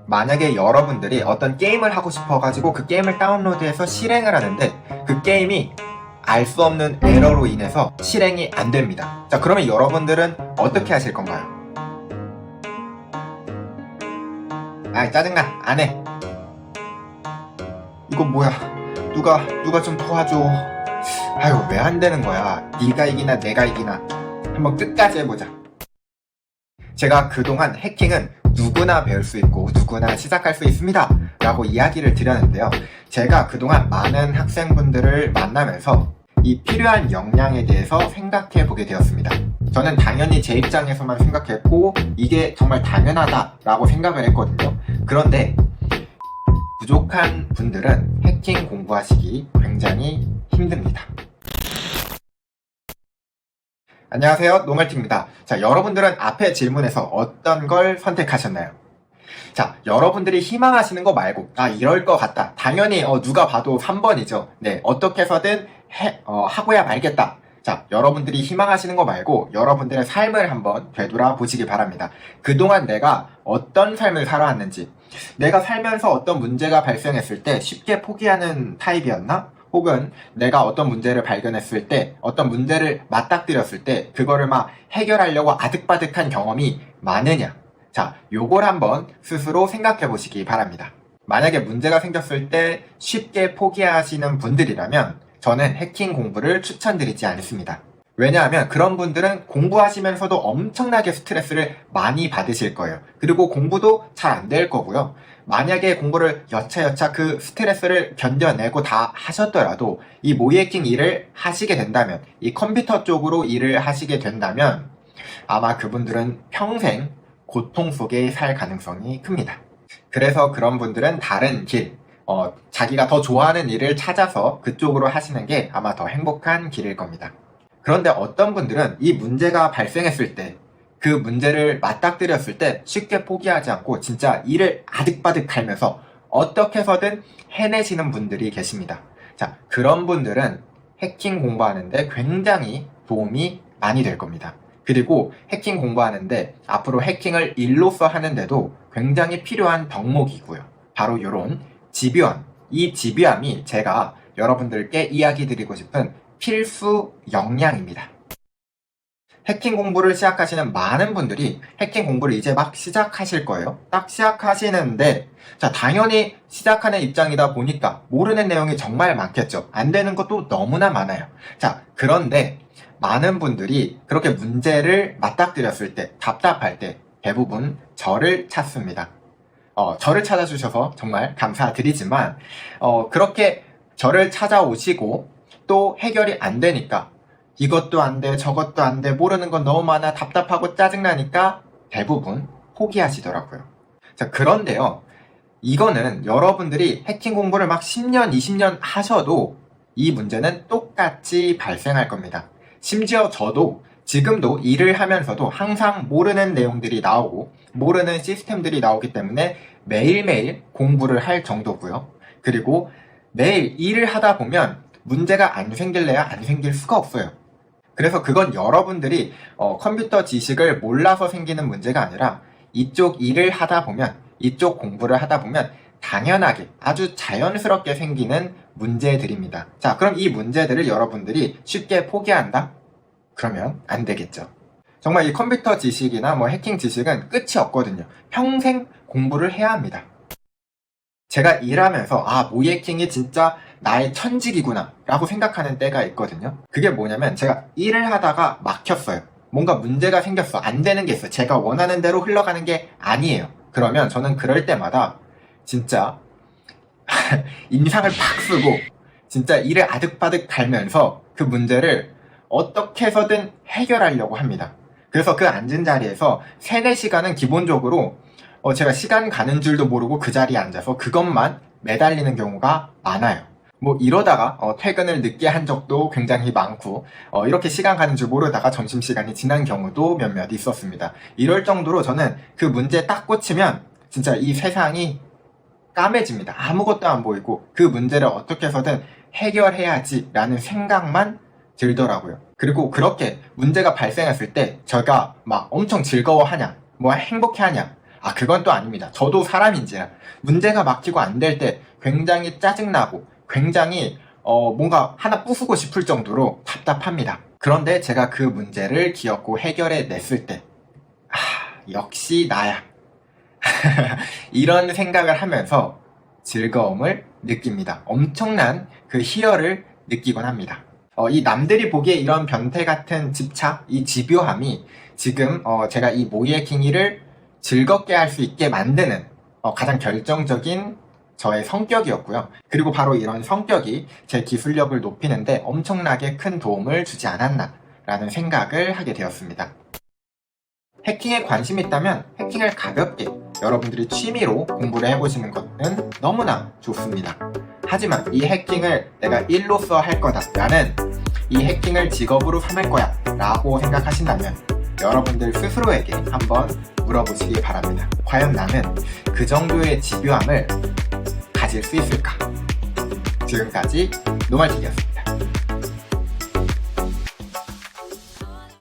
만약에 여러분들이 어떤 게임을 하고 싶어가지고 그 게임을 다운로드해서 실행을 하는데 그 게임이 알 수 없는 에러로 인해서 실행이 안 됩니다. 자, 그러면 여러분들은 어떻게 하실 건가요? 아, 짜증나. 안 해. 이거 뭐야? 누가 좀 도와줘. 아유, 왜 안 되는 거야? 네가 이기나 내가 이기나. 한번 끝까지 해보자. 제가 그동안 해킹은 누구나 배울 수 있고 누구나 시작할 수 있습니다 라고 이야기를 드렸는데요. 제가 그동안 많은 학생분들을 만나면서 이 필요한 역량에 대해서 생각해 보게 되었습니다. 저는 당연히 제 입장에서만 생각했고 이게 정말 당연하다 라고 생각을 했거든요. 그런데 부족한 분들은 해킹 공부하시기 굉장히 힘듭니다. 안녕하세요, 노멀티입니다. 자, 여러분들은 앞의 질문에서 어떤 걸 선택하셨나요? 자, 여러분들이 희망하시는 거 말고 이럴 것 같다. 당연히 누가 봐도 3번이죠. 네, 어떻게 해서든 하고야 말겠다. 자, 여러분들이 희망하시는 거 말고 여러분들의 삶을 한번 되돌아보시기 바랍니다. 그동안 내가 어떤 삶을 살아왔는지, 내가 살면서 어떤 문제가 발생했을 때 쉽게 포기하는 타입이었나? 혹은 내가 어떤 문제를 발견했을 때, 어떤 문제를 맞닥뜨렸을 때 그거를 막 해결하려고 아득바득한 경험이 많으냐? 자, 요걸 한번 스스로 생각해 보시기 바랍니다. 만약에 문제가 생겼을 때 쉽게 포기하시는 분들이라면 저는 해킹 공부를 추천드리지 않습니다. 왜냐하면 그런 분들은 공부하시면서도 엄청나게 스트레스를 많이 받으실 거예요. 그리고 공부도 잘 안 될 거고요. 만약에 공부를 여차여차 그 스트레스를 견뎌내고 다 하셨더라도 이 모의해킹 일을 하시게 된다면, 이 컴퓨터 쪽으로 일을 하시게 된다면 아마 그분들은 평생 고통 속에 살 가능성이 큽니다. 그래서 그런 분들은 다른 길, 자기가 더 좋아하는 일을 찾아서 그쪽으로 하시는 게 아마 더 행복한 길일 겁니다. 그런데 어떤 분들은 이 문제가 발생했을 때, 그 문제를 맞닥뜨렸을 때 쉽게 포기하지 않고 진짜 일을 아득바득 갈면서 어떻게 해서든 해내시는 분들이 계십니다. 자, 그런 분들은 해킹 공부하는데 굉장히 도움이 많이 될 겁니다. 그리고 해킹 공부하는데 앞으로 해킹을 일로서 하는데도 굉장히 필요한 덕목이고요. 바로 이런 집요함, 이 집요함이 제가 여러분들께 이야기 드리고 싶은 필수 역량입니다. 해킹 공부를 시작하시는 많은 분들이 해킹 공부를 이제 막 시작하실 거예요. 딱 시작하시는데, 자, 당연히 시작하는 입장이다 보니까 모르는 내용이 정말 많겠죠. 안 되는 것도 너무나 많아요. 자, 그런데 많은 분들이 그렇게 문제를 맞닥뜨렸을 때, 답답할 때 대부분 저를 찾습니다. 저를 찾아주셔서 정말 감사드리지만, 그렇게 저를 찾아오시고 또 해결이 안 되니까 이것도 안 돼, 저것도 안 돼, 모르는 건 너무 많아, 답답하고 짜증나니까 대부분 포기하시더라고요. 자, 그런데요, 이거는 여러분들이 해킹 공부를 막 10년, 20년 하셔도 이 문제는 똑같이 발생할 겁니다. 심지어 저도 지금도 일을 하면서도 항상 모르는 내용들이 나오고 모르는 시스템들이 나오기 때문에 매일매일 공부를 할 정도고요. 그리고 매일 일을 하다 보면 문제가 안 생길래야 안 생길 수가 없어요. 그래서 그건 여러분들이 컴퓨터 지식을 몰라서 생기는 문제가 아니라 이쪽 일을 하다 보면, 이쪽 공부를 하다 보면 당연하게 아주 자연스럽게 생기는 문제들입니다. 자, 그럼 이 문제들을 여러분들이 쉽게 포기한다? 그러면 안 되겠죠. 정말 이 컴퓨터 지식이나 뭐 해킹 지식은 끝이 없거든요. 평생 공부를 해야 합니다. 제가 일하면서 모의해킹이 진짜 나의 천직이구나 라고 생각하는 때가 있거든요. 그게 뭐냐면 제가 일을 하다가 막혔어요. 뭔가 문제가 생겼어. 안 되는 게 있어. 제가 원하는 대로 흘러가는 게 아니에요. 그러면 저는 그럴 때마다 진짜 인상을 팍 쓰고 진짜 일을 아득바득 갈면서 그 문제를 어떻게 해서든 해결하려고 합니다. 그래서 그 앉은 자리에서 3, 4시간은 기본적으로 제가 시간 가는 줄도 모르고 그 자리에 앉아서 그것만 매달리는 경우가 많아요. 뭐 이러다가 퇴근을 늦게 한 적도 굉장히 많고 이렇게 시간 가는 줄 모르다가 점심시간이 지난 경우도 몇몇 있었습니다. 이럴 정도로 저는 그 문제에 딱 꽂히면 진짜 이 세상이 까매집니다. 아무것도 안 보이고 그 문제를 어떻게 해서든 해결해야지 라는 생각만 들더라고요. 그리고 그렇게 문제가 발생했을 때 제가 막 엄청 즐거워하냐, 뭐 행복해하냐, 그건 또 아닙니다. 저도 사람인지라 문제가 막히고 안 될 때 굉장히 짜증나고 굉장히 뭔가 하나 부수고 싶을 정도로 답답합니다. 그런데 제가 그 문제를 기었고 해결해 냈을 때 역시 나야. 이런 생각을 하면서 즐거움을 느낍니다. 엄청난 그 희열을 느끼곤 합니다. 이 남들이 보기에 이런 변태 같은 집착, 이 집요함이 지금 제가 이 모이에킹이를 즐겁게 할 수 있게 만드는 가장 결정적인 저의 성격이었고요. 그리고 바로 이런 성격이 제 기술력을 높이는데 엄청나게 큰 도움을 주지 않았나 라는 생각을 하게 되었습니다. 해킹에 관심이 있다면 해킹을 가볍게 여러분들이 취미로 공부를 해보시는 것은 너무나 좋습니다. 하지만 이 해킹을 내가 일로서 할 거다 라는 이 해킹을 직업으로 삼을 거야 라고 생각하신다면 여러분들 스스로에게 한번 물어보시기 바랍니다. 과연 나는 그 정도의 집요함을 가질 수 있을까? 지금까지 노말틱이었습니다.